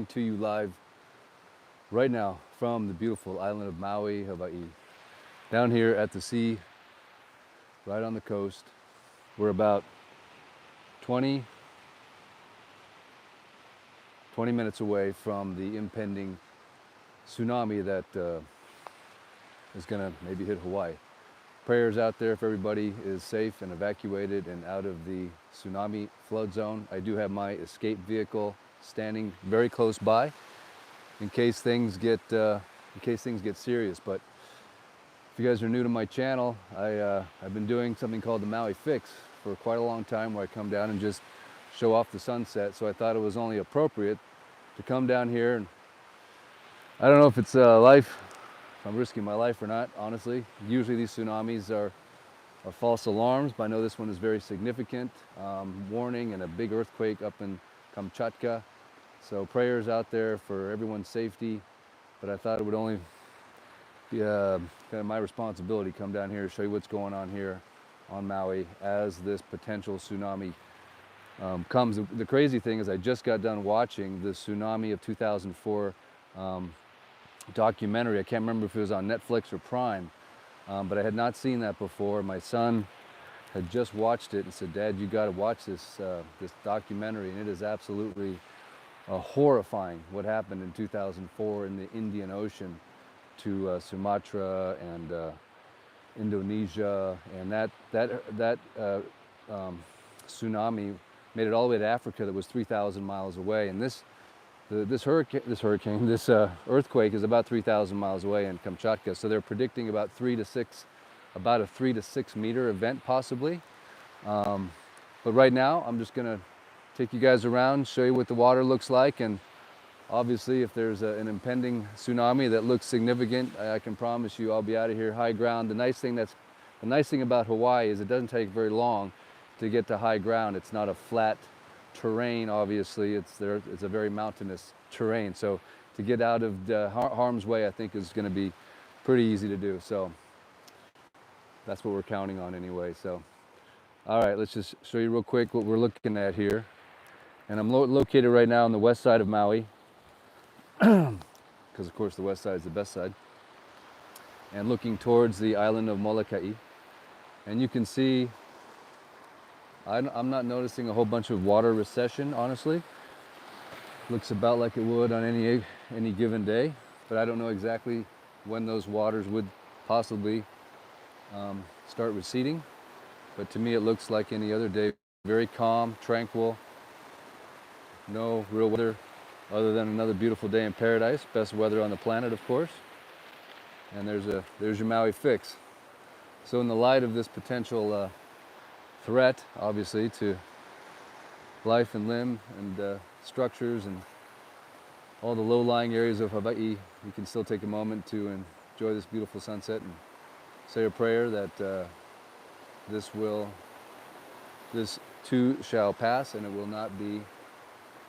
To you live right now from the beautiful island of Maui, Hawaii. Down here at the sea, right on the coast. We're about 20 minutes away from the impending tsunami that is going to maybe hit Hawaii. Prayers out there if everybody is safe and evacuated and out of the tsunami flood zone. I do have my escape vehicle standing very close by in case things get serious. But if you guys are new to my channel, I've been doing something called the Maui Fix for quite a long time, where I come down and just show off the sunset. So I thought it was only appropriate to come down here, and I don't know if it's if I'm risking my life or not, honestly. Usually these tsunamis are false alarms, but I know this one is very significant. Warning and a big earthquake up in Kamchatka. So prayers out there for everyone's safety. But I thought it would only be kind of my responsibility to come down here, show you what's going on here on Maui as this potential tsunami comes. The crazy thing is I just got done watching the tsunami of 2004 documentary. I can't remember if it was on Netflix or Prime, but I had not seen that before. My son had just watched it and said, "Dad, you got to watch this documentary," and it is absolutely horrifying what happened in 2004 in the Indian Ocean to Sumatra and Indonesia, and that tsunami made it all the way to Africa. That was 3,000 miles away, and this earthquake is about 3,000 miles away in Kamchatka. So they're predicting about a 3 to 6 meter event possibly. But right now, I'm just gonna take you guys around, show you what the water looks like, and obviously if there's an impending tsunami that looks significant, I can promise you I'll be out of here high ground. The nice thing about Hawaii is it doesn't take very long to get to high ground. It's not a flat terrain, obviously. It's a very mountainous terrain. So to get out of the harm's way, I think is going to be pretty easy to do. So that's what we're counting on anyway. So, all right, let's just show you real quick what we're looking at here. And I'm located right now on the west side of Maui, because of course the west side is the best side, and looking towards the island of Molokai. And you can see I'm not noticing a whole bunch of water recession, honestly. Looks about like it would on any given day, but I don't know exactly when those waters would possibly start receding. But to me it looks like any other day, very calm, tranquil, no real weather other than another beautiful day in paradise. Best weather on the planet, of course. And there's your Maui Fix. So in the light of this potential threat, obviously, to life and limb and structures and all the low-lying areas of Hawaii, you can still take a moment to enjoy this beautiful sunset and say a prayer that this too shall pass, and it will not be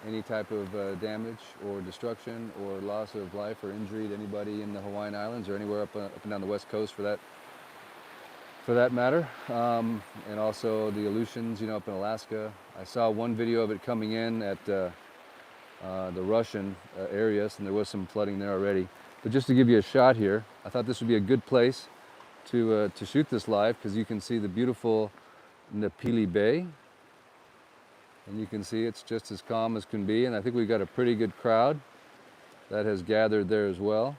any type of damage or destruction or loss of life or injury to anybody in the Hawaiian Islands or anywhere up and down the west coast for that matter. And also the Aleutians, up in Alaska. I saw one video of it coming in at the Russian areas, and there was some flooding there already. But just to give you a shot here, I thought this would be a good place to shoot this live, because you can see the beautiful Napili Bay. And you can see it's just as calm as can be, and I think we've got a pretty good crowd that has gathered there as well.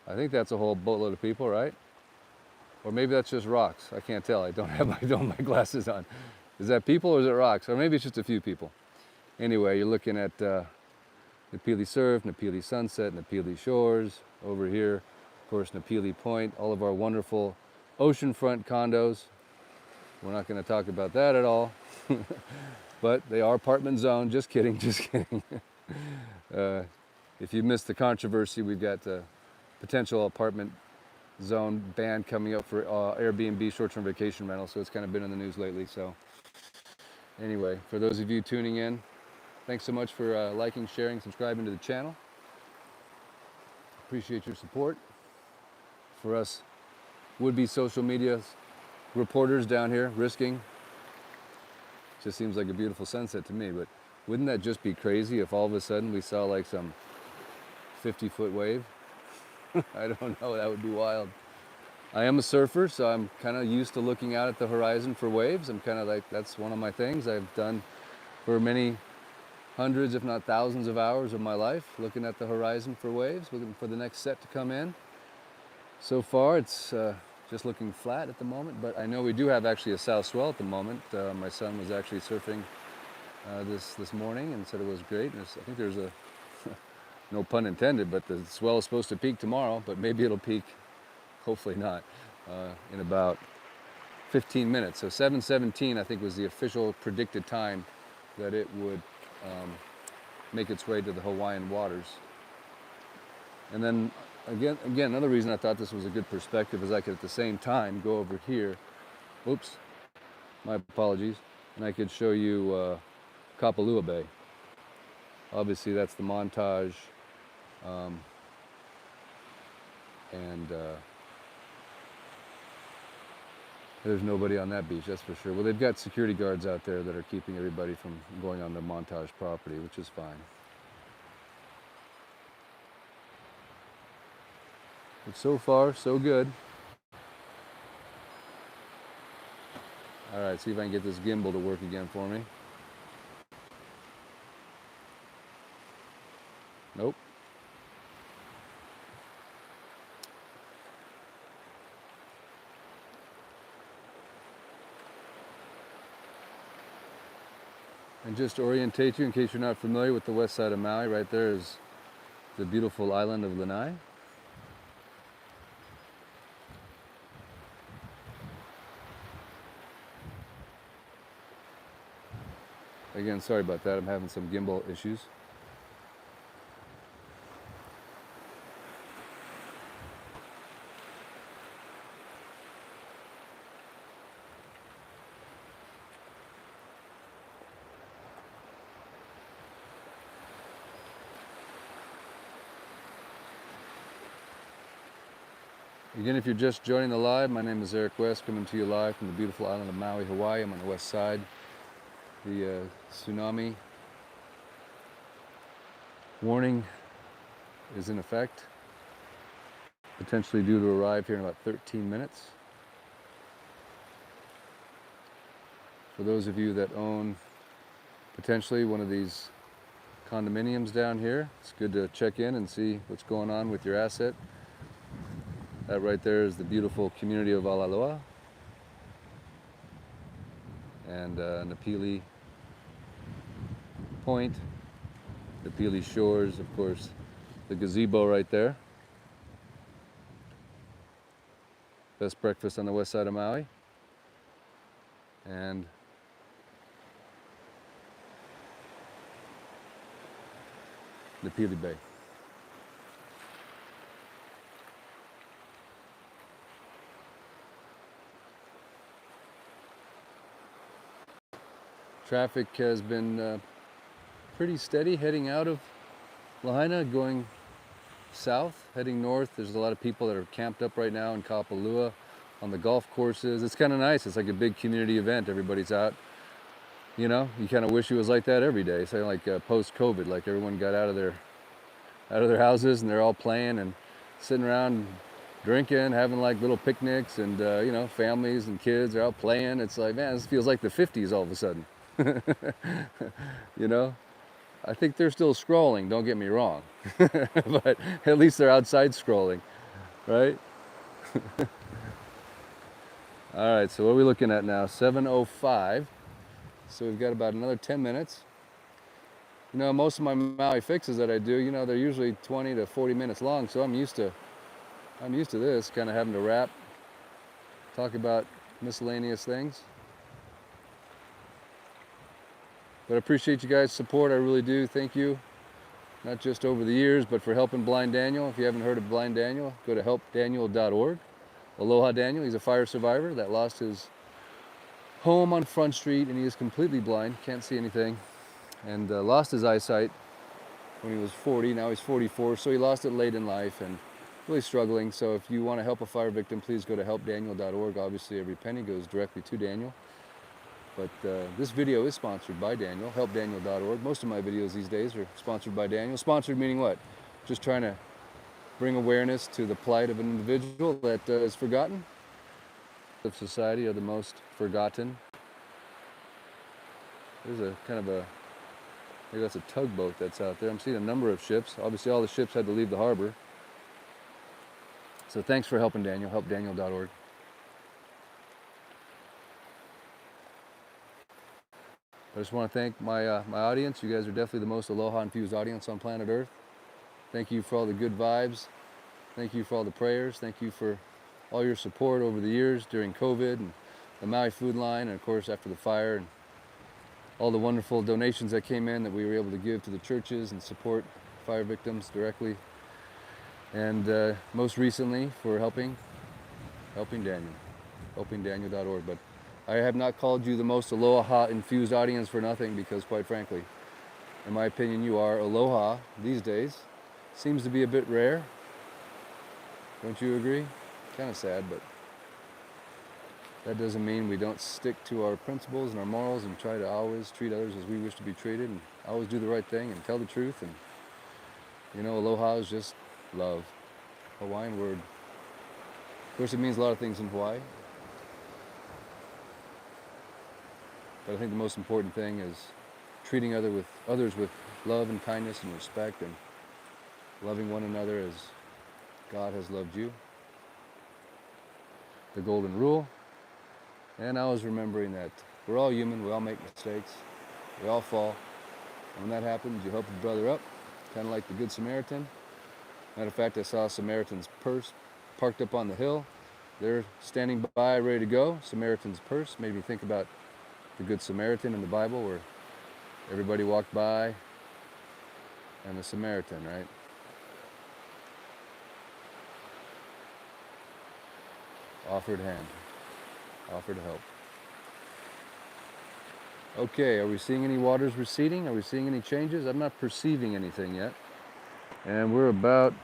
I think that's a whole boatload of people, right? Or maybe that's just rocks. I can't tell. I don't have my glasses on. Is that people or is it rocks? Or maybe it's just a few people. Anyway, you're looking at Napili Surf, Napili Sunset, Napili Shores. Over here, of course, Napili Point. All of our wonderful oceanfront condos. We're not going to talk about that at all. But they are apartment zone. Just kidding, just kidding. If you missed the controversy, we've got a potential apartment zone ban coming up for Airbnb short-term vacation rental, so it's kind of been in the news lately. So anyway, for those of you tuning in, thanks so much for liking, sharing, subscribing to the channel. Appreciate your support. For us would-be social media reporters down here risking, just seems like a beautiful sunset to me, but Wouldn't that just be crazy if all of a sudden we saw like some 50-foot wave? I don't know, that would be wild. I am a surfer, so I'm kind of used to looking out at the horizon for waves. I'm kind of like, that's one of my things I've done for many hundreds, if not thousands of hours of my life, looking at the horizon for waves, looking for the next set to come in. So far, it's just looking flat at the moment, but I know we do have actually a south swell at the moment. My son was actually surfing this morning and said it was great. And I think there's a, no pun intended, but the swell is supposed to peak tomorrow, but maybe it'll peak, hopefully not, in about 15 minutes. So 7:17, I think, was the official predicted time that it would make its way to the Hawaiian waters. And then again, another reason I thought this was a good perspective is I could at the same time go over here, oops, my apologies, and I could show you Kapalua Bay. Obviously that's the Montage, and there's nobody on that beach, that's for sure. Well, they've got security guards out there that are keeping everybody from going on the Montage property, which is fine. But so far, so good. All right, see if I can get this gimbal to work again for me. Nope. And just to orientate you, in case you're not familiar with the west side of Maui, right there is the beautiful island of Lanai. Again, sorry about that, I'm having some gimbal issues. Again, if you're just joining the live, my name is Eric West, coming to you live from the beautiful island of Maui, Hawaii. I'm on the west side. The tsunami warning is in effect, potentially due to arrive here in about 13 minutes. For those of you that own potentially one of these condominiums down here, it's good to check in and see what's going on with your asset. That right there is the beautiful community of Alaloa and Napili Point, Napili Shores, of course, the gazebo right there. Best breakfast on the west side of Maui. And Napili Bay. Traffic has been pretty steady heading out of Lahaina, going south, heading north. There's a lot of people that are camped up right now in Kapalua on the golf courses. It's kind of nice. It's like a big community event. Everybody's out. You know, you kind of wish it was like that every day. So like post-COVID, like everyone got out of their houses and they're all playing and sitting around drinking, having like little picnics, and you know, families and kids are out playing. It's like, man, this feels like the 50s all of a sudden. You know, I think they're still scrolling, don't get me wrong, but at least they're outside scrolling, right? All right, so what are we looking at now? 7:05. So we've got about another 10 minutes. You know, most of my Maui fixes that I do, you know, they're usually 20 to 40 minutes long, so I'm used to this, kind of having to rap, talk about miscellaneous things. But I appreciate you guys' support, I really do, thank you. Not just over the years, but for helping Blind Daniel. If you haven't heard of Blind Daniel, go to helpdaniel.org. Aloha Daniel, he's a fire survivor that lost his home on Front Street, and he is completely blind, can't see anything, and lost his eyesight when he was 40, now he's 44, so he lost it late in life and really struggling. So if you want to help a fire victim, please go to helpdaniel.org. Obviously every penny goes directly to Daniel. But this video is sponsored by Daniel, helpdaniel.org. Most of my videos these days are sponsored by Daniel. Sponsored meaning what? Just trying to bring awareness to the plight of an individual that is forgotten. Of society are the most forgotten. There's a kind of a, maybe that's a tugboat that's out there. I'm seeing a number of ships. Obviously all the ships had to leave the harbor. So thanks for helping Daniel, helpdaniel.org. I just want to thank my audience. You guys are definitely the most aloha-infused audience on planet Earth. Thank you for all the good vibes. Thank you for all the prayers. Thank you for all your support over the years during COVID and the Maui food line, and of course after the fire, and all the wonderful donations that came in that we were able to give to the churches and support fire victims directly. And most recently for helping Daniel, helpingdaniel.org. But I have not called you the most aloha-infused audience for nothing, because quite frankly, in my opinion, you are. Aloha these days seems to be a bit rare. Don't you agree? Kind of sad, but that doesn't mean we don't stick to our principles and our morals and try to always treat others as we wish to be treated, and always do the right thing and tell the truth. And you know, aloha is just love. Hawaiian word. Of course, it means a lot of things in Hawaii. But I think the most important thing is treating others with love and kindness and respect, and loving one another as God has loved you. The golden rule. And I was remembering that we're all human, we all make mistakes, we all fall. And when that happens, you help your brother up, kind of like the Good Samaritan. Matter of fact, I saw a Samaritan's purse parked up on the hill. They're standing by, ready to go. Samaritan's purse made me think about the Good Samaritan in the Bible, where everybody walked by, and the Samaritan, right? Offered hand, offered help. Okay, are we seeing any waters receding? Are we seeing any changes? I'm not perceiving anything yet. And we're about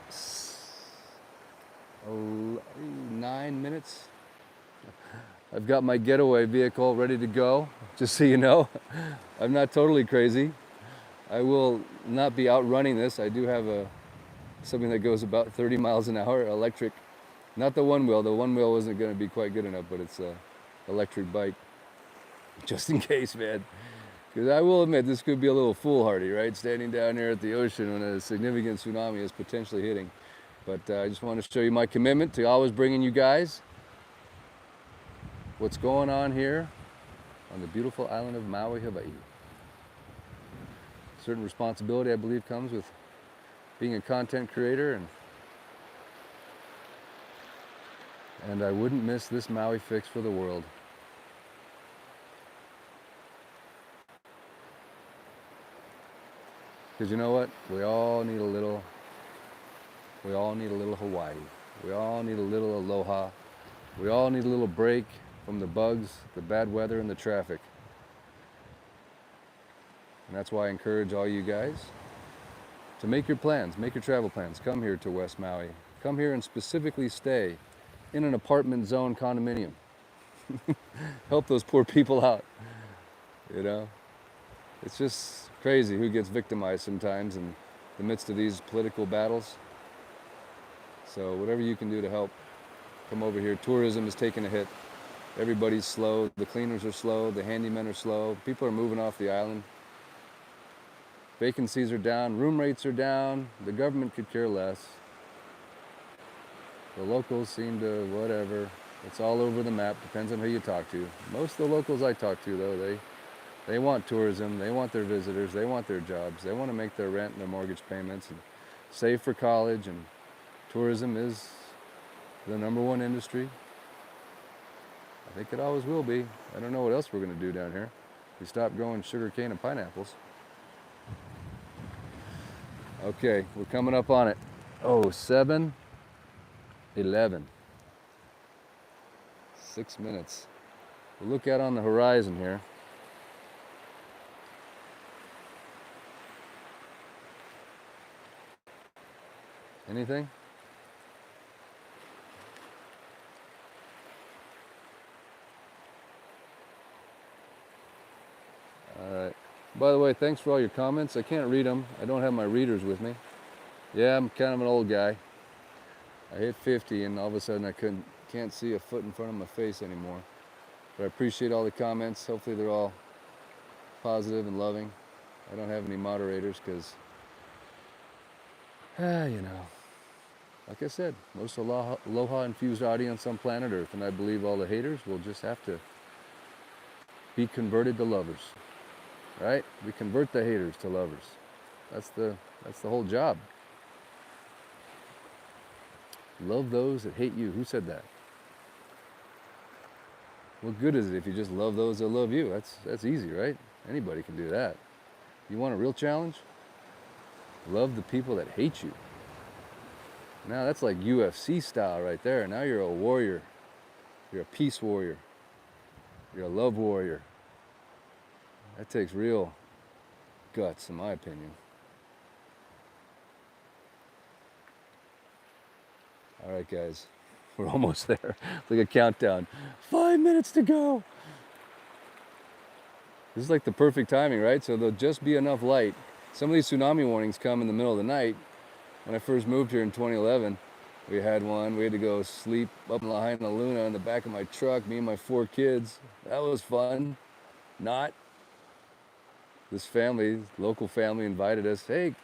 9 minutes. I've got my getaway vehicle ready to go, just so you know. I'm not totally crazy. I will not be outrunning this. I do have something that goes about 30 miles an hour, electric. Not the one wheel. The one wheel wasn't going to be quite good enough, but it's an electric bike. Just in case, man. Because I will admit, this could be a little foolhardy, right? Standing down here at the ocean when a significant tsunami is potentially hitting. But I just want to show you my commitment to always bringing you guys what's going on here on the beautiful island of Maui, Hawaii. Certain responsibility, I believe, comes with being a content creator, and I wouldn't miss this Maui fix for the world. Because you know what? We all need a little Hawaii. We all need a little aloha. We all need a little break from the bugs, the bad weather, and the traffic. And that's why I encourage all you guys to make your plans, make your travel plans. Come here to West Maui. Come here and specifically stay in an apartment zone condominium. Help those poor people out, you know? It's just crazy who gets victimized sometimes in the midst of these political battles. So whatever you can do to help, come over here. Tourism is taking a hit. Everybody's slow. The cleaners are slow. The handymen are slow. People are moving off the island. Vacancies are down. Room rates are down. The government could care less. The locals seem to whatever. It's all over the map. Depends on who you talk to. Most of the locals I talk to, though, they want tourism. They want their visitors. They want their jobs. They want to make their rent and their mortgage payments and save for college. And tourism is the #1 industry. I think it always will be. I don't know what else we're going to do down here. We stop growing sugar cane and pineapples. Okay, we're coming up on it. Oh, 7:11. 6 minutes. We'll look out on the horizon here. Anything? By the way, thanks for all your comments. I can't read them. I don't have my readers with me. Yeah, I'm kind of an old guy. I hit 50 and all of a sudden I can't see a foot in front of my face anymore. But I appreciate all the comments. Hopefully they're all positive and loving. I don't have any moderators because, you know, like I said, most aloha infused audience on planet Earth, and I believe all the haters will just have to be converted to lovers, right? We convert the haters to lovers. That's the whole job. Love those that hate you. Who said that? What good is it if you just love those that love you? That's easy, right? Anybody can do that. You want a real challenge? Love the people that hate you. Now that's like UFC style right there. Now you're a warrior. You're a peace warrior. You're a love warrior. That takes real guts, in my opinion. All right, guys. We're almost there. It's like a countdown. 5 minutes to go. This is like the perfect timing, right? So there'll just be enough light. Some of these tsunami warnings come in the middle of the night. When I first moved here in 2011, we had one. We had to go sleep up in Lahaina Luna in the back of my truck, me and my 4 kids. That was fun. Not. This family, local family invited us, hey,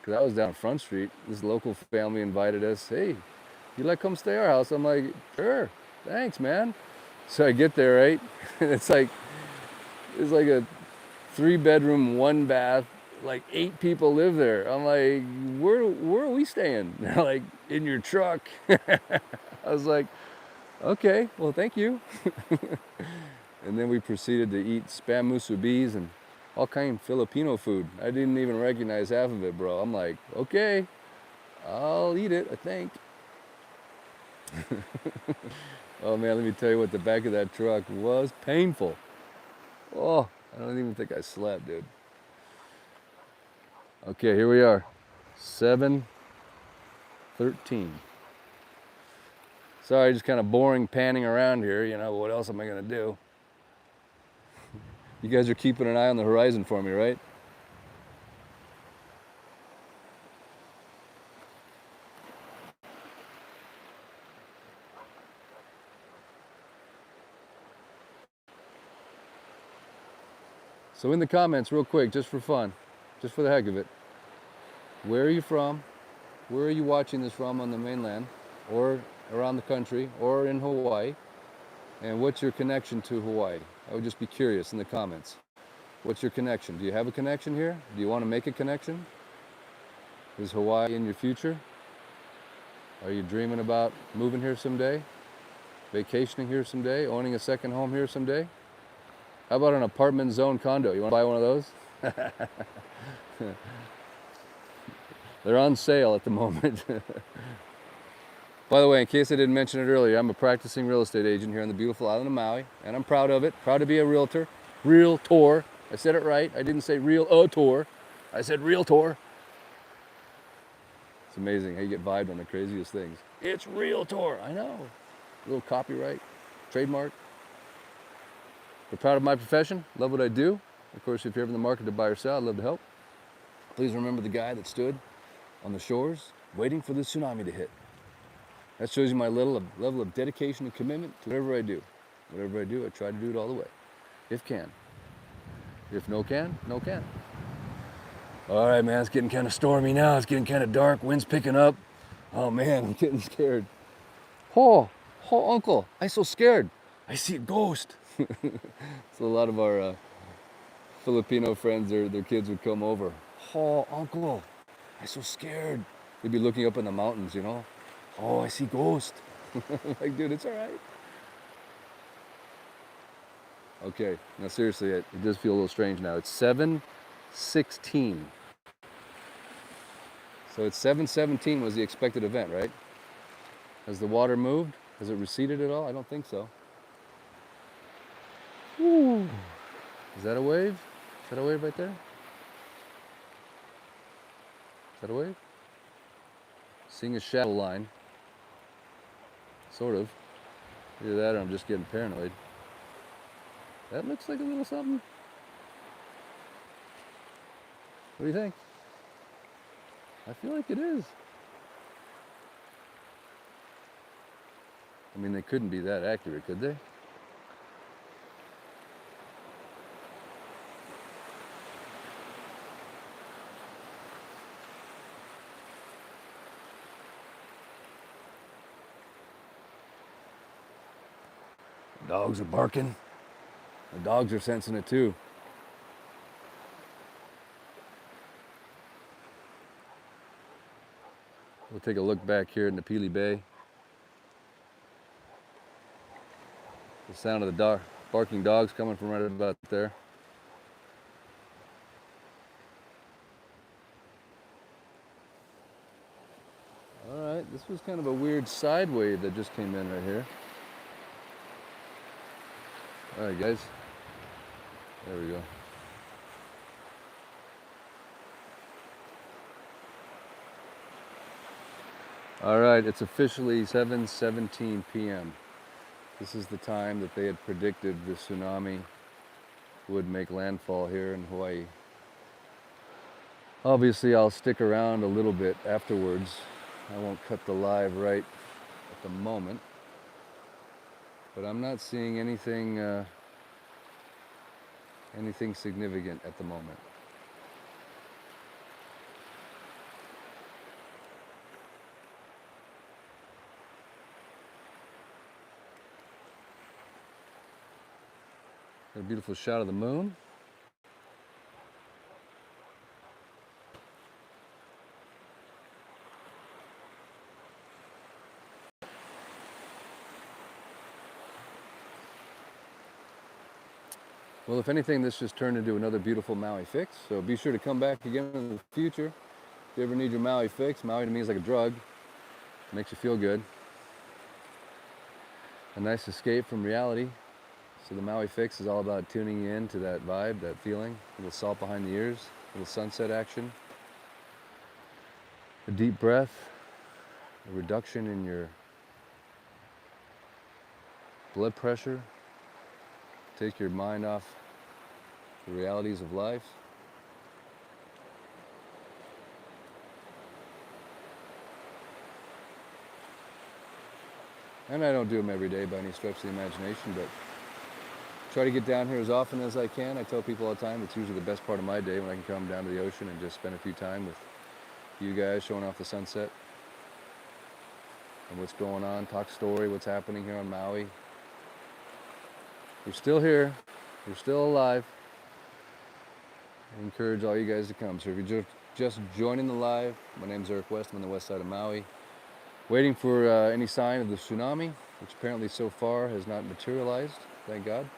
because I was down Front Street. This local family invited us, hey, you like come stay at our house? I'm like, sure, thanks, man. So I get there, right? And it's like a 3-bedroom, 1-bath, like 8 people live there. I'm like, where are we staying? They're like, in your truck. I was like, okay, well, thank you. And then we proceeded to eat spam musubis and all kind of Filipino food. I didn't even recognize half of it, bro. I'm like, okay, I'll eat it, I think. Oh man, let me tell you what, the back of that truck was painful. Oh, I don't even think I slept, dude. Okay, here we are, 7:13. Sorry, just kind of boring panning around here. You know, what else am I gonna do? You guys are keeping an eye on the horizon for me, right? So in the comments, real quick, just for fun, just for the heck of it, where are you from? Where are you watching this from on the mainland, or around the country, or in Hawaii? And what's your connection to Hawaii? I would just be curious in the comments. What's your connection? Do you have a connection here? Do you want to make a connection? Is Hawaii in your future? Are you dreaming about moving here someday? Vacationing here someday? Owning a second home here someday? How about an apartment zone condo? You want to buy one of those? They're on sale at the moment. By the way, in case I didn't mention it earlier, I'm a practicing real estate agent here on the beautiful island of Maui, and I'm proud of it. Proud to be a realtor. Realtor. I said it right. I didn't say realtor. I said realtor. It's amazing how you get vibed on the craziest things. It's realtor. I know. A little copyright, trademark. We're proud of my profession. Love what I do. Of course, if you're ever in the market to buy or sell, I'd love to help. Please remember the guy that stood on the shores waiting for the tsunami to hit. That shows you my level of dedication and commitment to whatever I do. Whatever I do, I try to do it all the way. If can. If no can, no can. All right, man, it's getting kind of stormy now. It's getting kind of dark. Wind's picking up. Oh, man, I'm getting scared. Oh, uncle, I'm so scared. I see a ghost. So a lot of our Filipino friends, their kids would come over. Oh, uncle, I'm so scared. They'd be looking up in the mountains, you know. Oh, I see ghost. Like, dude, it's all right. Okay, now seriously, it does feel a little strange now. It's 7:16. So it's 7:17 was the expected event, right? Has the water moved? Has it receded at all? I don't think so. Ooh. Is that a wave? Is that a wave right there? Is that a wave? Seeing a shadow line. Sort of. Either that or I'm just getting paranoid. That looks like a little something. What do you think? I feel like it is. I mean, they couldn't be that accurate, could they? Dogs are barking. The dogs are sensing it too. We'll take a look back here in the Napili Bay. The sound of the barking dogs coming from right about there. All right, this was kind of a weird side wave that just came in right here. All right, guys. There we go. All right, it's officially 7:17 p.m. This is the time that they had predicted the tsunami would make landfall here in Hawaii. Obviously, I'll stick around a little bit afterwards. I won't cut the live right at the moment, but I'm not seeing anything significant at the moment. Got a beautiful shot of the moon. Well, if anything, this just turned into another beautiful Maui fix. So be sure to come back again in the future. If you ever need your Maui fix, Maui to me is like a drug. It makes you feel good. A nice escape from reality. So the Maui fix is all about tuning in to that vibe, that feeling. A little salt behind the ears, a little sunset action. A deep breath, a reduction in your blood pressure. Take your mind off the realities of life. And I don't do them every day by any stretch of the imagination, but try to get down here as often as I can. I tell people all the time it's usually the best part of my day when I can come down to the ocean and just spend a few time with you guys showing off the sunset and what's going on, talk story, what's happening here on Maui. We're still here. We're still alive. I encourage all you guys to come. So if you're just joining the live, my name's Eric West. I'm on the west side of Maui. Waiting for any sign of the tsunami, which apparently so far has not materialized, thank God.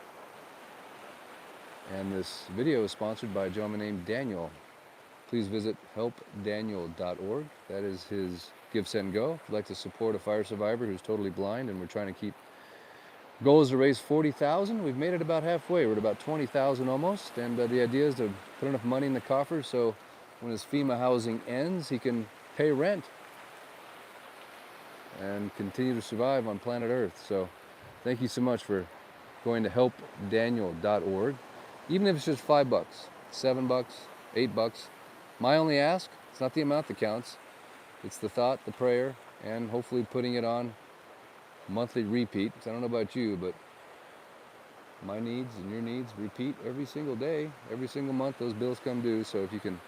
And this video is sponsored by a gentleman named Daniel. Please visit helpdaniel.org. That is his Give, Send, Go. If you'd like to support a fire survivor who's totally blind, and we're trying to keep goal is to raise $40,000. We've made it about halfway. We're at about $20,000 almost. And the idea is to put enough money in the coffer so when his FEMA housing ends, he can pay rent and continue to survive on planet Earth. So thank you so much for going to helpdaniel.org. Even if it's just $5, $7, $8. My only ask, it's not the amount that counts. It's the thought, the prayer, and hopefully putting it on monthly repeat. I don't know about you, but my needs and your needs repeat every single day, every single month. Those bills come due. So if you can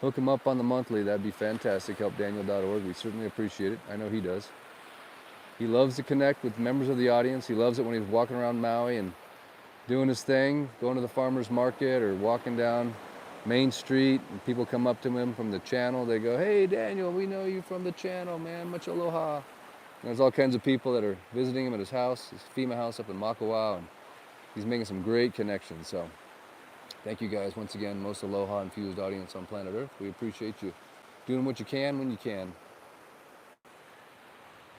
hook them up on the monthly, that'd be fantastic. Helpdaniel.org. We certainly appreciate it. I know he does. He loves to connect with members of the audience. He loves it when he's walking around Maui and doing his thing, going to the farmer's market or walking down Main Street, and people come up to him from the channel. They go, "Hey, Daniel, we know you from the channel, man. Much aloha." There's all kinds of people that are visiting him at his house, his FEMA house up in Makawao, and he's making some great connections. So thank you guys once again. Most aloha infused audience on planet Earth. We appreciate you doing what you can when you can.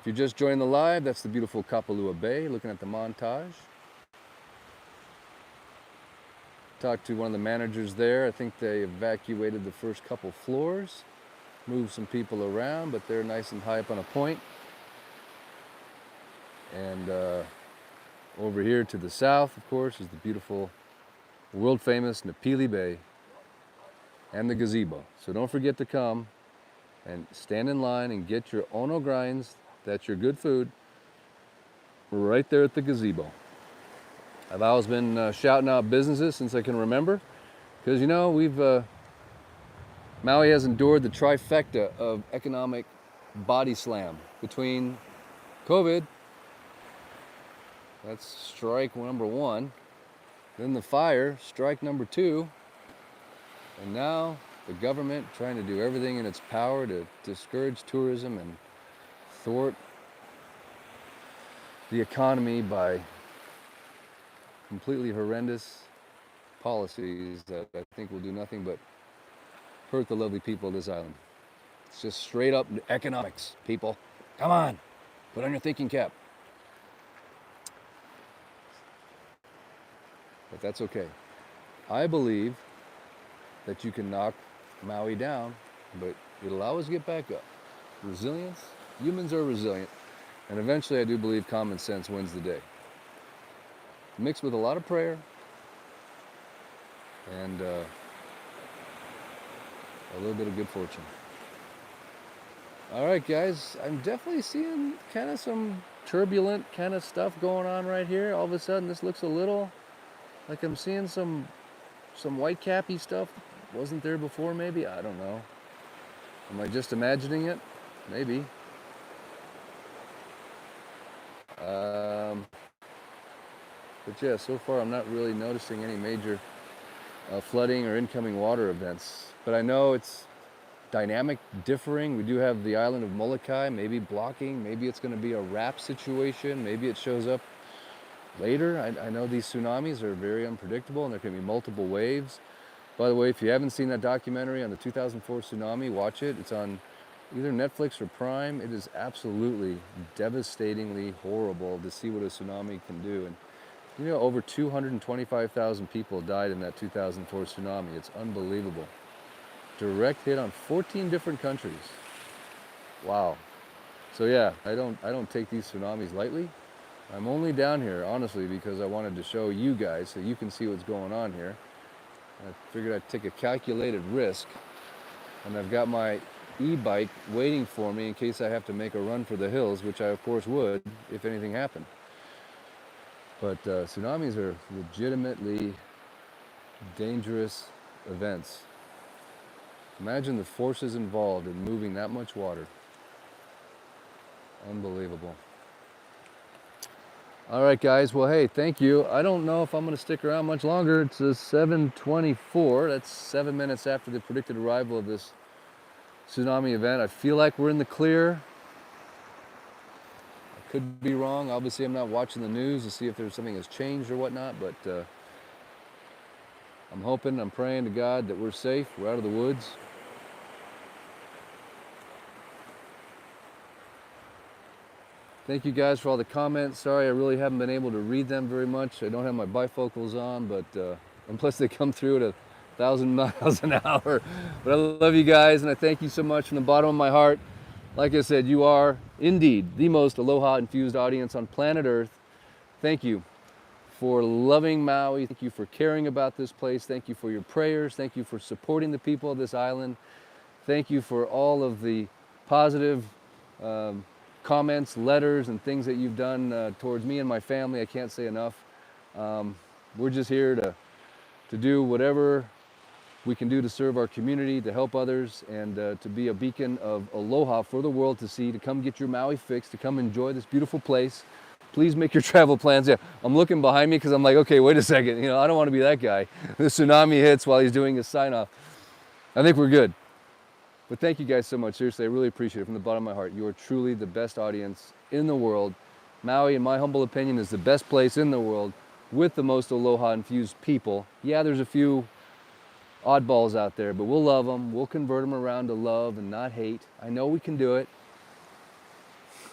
If you're just joining the live, that's the beautiful Kapalua Bay, looking at the montage. Talked to one of the managers there. I think they evacuated the first couple floors, moved some people around, but they're nice and high up on a point. And over here to the south, of course, is the beautiful, world-famous Napili Bay. and the gazebo. So don't forget to come and stand in line and get your ono grinds, that's your good food, right there at the gazebo. I've always been shouting out businesses since I can remember, because Maui has endured the trifecta of economic body slam between COVID, that's strike number one, then the fire, strike number two, and now the government trying to do everything in its power to discourage tourism and thwart the economy by completely horrendous policies that I think will do nothing but hurt the lovely people of this island. It's just straight up economics, people. Come on, put on your thinking cap. But that's okay. I believe that you can knock Maui down, but it'll always get back up. Resilience, humans are resilient, and eventually I do believe common sense wins the day. Mixed with a lot of prayer and a little bit of good fortune. All right, guys, I'm definitely seeing kind of some turbulent kind of stuff going on right here. All of a sudden, this looks a little like I'm seeing some white cappy stuff. Wasn't there before, maybe? I don't know. Am I just imagining it? Maybe. But yeah, so far I'm not really noticing any major flooding or incoming water events. But I know it's dynamic, differing. We do have the island of Molokai maybe blocking. Maybe it's going to be a wrap situation. Maybe it shows up later. I know these tsunamis are very unpredictable and there can be multiple waves. By the way, if you haven't seen that documentary on the 2004 tsunami, watch it. It's on either Netflix or Prime. It is absolutely devastatingly horrible to see what a tsunami can do. And you know, over 225,000 people died in that 2004 tsunami. It's unbelievable. Direct hit on 14 different countries. Wow. So yeah, I don't take these tsunamis lightly. I'm only down here, honestly, because I wanted to show you guys so you can see what's going on here. I figured I'd take a calculated risk, and I've got my e-bike waiting for me in case I have to make a run for the hills, which I of course would if anything happened. But tsunamis are legitimately dangerous events. Imagine the forces involved in moving that much water. Unbelievable. All right, guys. Well, hey, thank you. I don't know if I'm going to stick around much longer. It's 7:24. That's 7 minutes after the predicted arrival of this tsunami event. I feel like we're in the clear. I could be wrong. Obviously, I'm not watching the news to see if there's something has changed or whatnot, but I'm hoping, I'm praying to God that we're safe. We're out of the woods. Thank you guys for all the comments. Sorry, I really haven't been able to read them very much. I don't have my bifocals on, but unless they come through at 1,000 miles an hour. But I love you guys, and I thank you so much from the bottom of my heart. Like I said, you are indeed the most aloha-infused audience on planet Earth. Thank you for loving Maui. Thank you for caring about this place. Thank you for your prayers. Thank you for supporting the people of this island. Thank you for all of the positive comments, letters, and things that you've done towards me and my family. I can't say enough. We're just here to do whatever we can do to serve our community, to help others, and to be a beacon of aloha for the world to see, to come get your Maui fix, to come enjoy this beautiful place. Please make your travel plans. Yeah, I'm looking behind me because I'm like, okay, wait a second. You know, I don't want to be that guy. The tsunami hits while he's doing his sign-off. I think we're good. But thank you guys so much. Seriously, I really appreciate it from the bottom of my heart. You are truly the best audience in the world. Maui, in my humble opinion, is the best place in the world with the most aloha-infused people. Yeah, there's a few oddballs out there, but we'll love them. We'll convert them around to love and not hate. I know we can do it.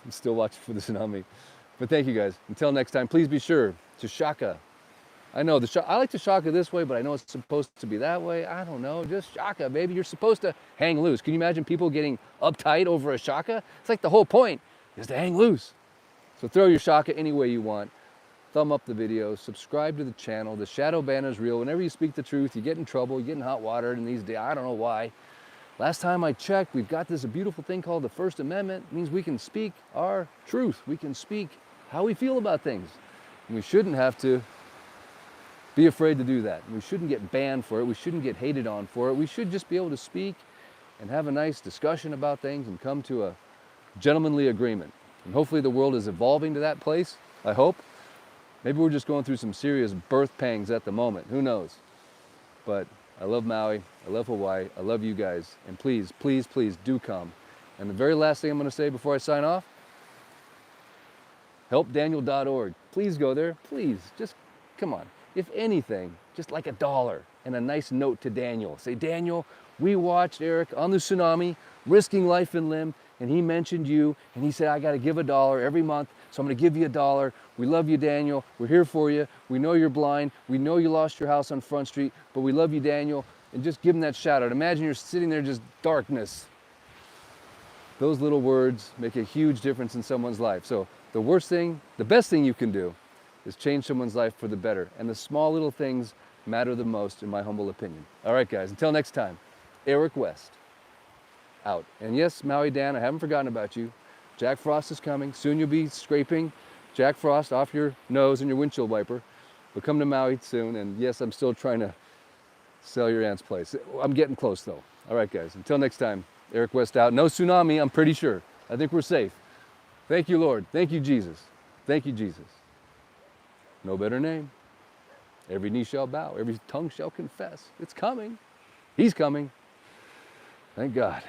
I'm still watching for the tsunami. But thank you guys. Until next time, please be sure to shaka. I know I like to shaka this way, but I know it's supposed to be that way. I don't know. Just shaka, baby. You're supposed to hang loose. Can you imagine people getting uptight over a shaka? It's like the whole point is to hang loose. So throw your shaka any way you want. thumb up the video, subscribe to the channel. The shadow ban is real. Whenever you speak the truth, you get in trouble, you get in hot water, and these days, I don't know why. Last time I checked, we've got this beautiful thing called the First Amendment. It means we can speak our truth. We can speak how we feel about things. And we shouldn't have to be afraid to do that. We shouldn't get banned for it. We shouldn't get hated on for it. We should just be able to speak and have a nice discussion about things and come to a gentlemanly agreement. And hopefully the world is evolving to that place, I hope. Maybe we're just going through some serious birth pangs at the moment. Who knows? But I love Maui. I love Hawaii. I love you guys. And please, please, please do come. And the very last thing I'm going to say before I sign off, helpdaniel.org. Please go there. Please, just come on. If anything, just like $1 and a nice note to Daniel. Say, Daniel, we watched Eric on the Tsunami, risking life and limb, and he mentioned you, and he said, I got to give $1 every month, so I'm going to give you $1. We love you, Daniel. We're here for you. We know you're blind. We know you lost your house on Front Street, but we love you, Daniel. And just give him that shout out. Imagine you're sitting there, just darkness. Those little words make a huge difference in someone's life. So the best thing you can do is change someone's life for the better. And the small little things matter the most, in my humble opinion. All right, guys, until next time, Eric West, out. And yes, Maui Dan, I haven't forgotten about you. Jack Frost is coming. Soon you'll be scraping Jack Frost off your nose and your windshield wiper. We'll come to Maui soon. And yes, I'm still trying to sell your aunt's place. I'm getting close, though. All right, guys, until next time, Eric West out. No tsunami, I'm pretty sure. I think we're safe. Thank you, Lord. Thank you, Jesus. Thank you, Jesus. No better name. Every knee shall bow. Every tongue shall confess. It's coming. He's coming. Thank God.